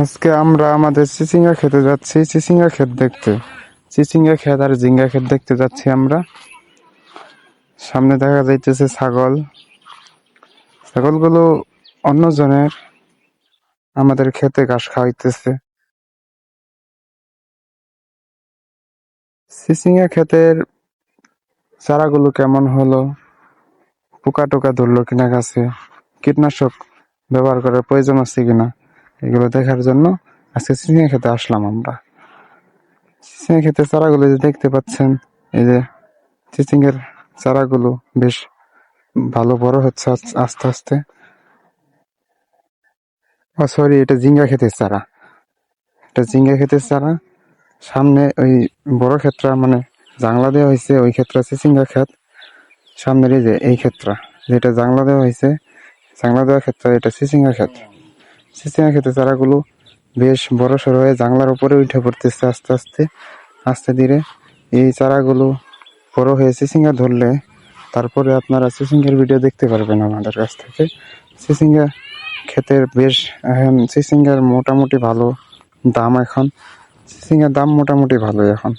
আজকে আমরা আমাদের চিচিঙ্গা খেতে যাচ্ছি, চিচিঙ্গা ক্ষেত দেখতে। চিচিঙ্গা ক্ষেত আর ঝিঙ্গা ক্ষেত দেখতে যাচ্ছি আমরা। সামনে দেখা যাইতেছে ছাগল। ছাগলগুলো অন্যজনের, আমাদের ক্ষেতে ঘাস খাওয়াইতেছে। চিচিঙ্গা ক্ষেতের চারাগুলো কেমন হলো, পোকা টোকা ধরলো কিনা গাছে, কীটনাশক ব্যবহার করার প্রয়োজন আছে কিনা, এগুলো দেখার জন্য আজকে চিচিঙ্গা খেতে আসলাম আমরা। চিচিঙ্গা ক্ষেতের চারাগুলো যে দেখতে পাচ্ছেন, এই যে চিচিঙ্গার চারাগুলো বেশ ভালো বড় হচ্ছে আস্তে আস্তে। সরি, এটা ঝিঙ্গা ক্ষেতের চারা। এটা ঝিঙ্গা ক্ষেতের চারা। সামনে ওই বড় ক্ষেত্রা, মানে জাংলা দেওয়া হয়েছে, ওই ক্ষেত্রে চিচিঙ্গা ক্ষেত। সামনের এই যে এই ক্ষেত্রা, যেটা জাংলা দেওয়া হয়েছে, জাংলা দেওয়া ক্ষেত্রে এটা চিচিঙ্গা ক্ষেত। চিচিঙ্গা ক্ষেতের চারাগুলো বেশ বড় সড়ো হয়ে জাংলার উপরে উঠে পড়তেছে আস্তে আস্তে আস্তে ধীরে। এই চারাগুলো বড় হয়ে চিচিঙ্গা ধরলে তারপরে আপনারা চিচিঙ্গার ভিডিও দেখতে পারবেন আমাদের কাছ থেকে। চিচিঙ্গা ক্ষেতের বেশ এখন চিচিঙ্গার মোটামুটি ভালো দাম। এখন চিচিঙ্গার দাম মোটামুটি ভালোই এখন।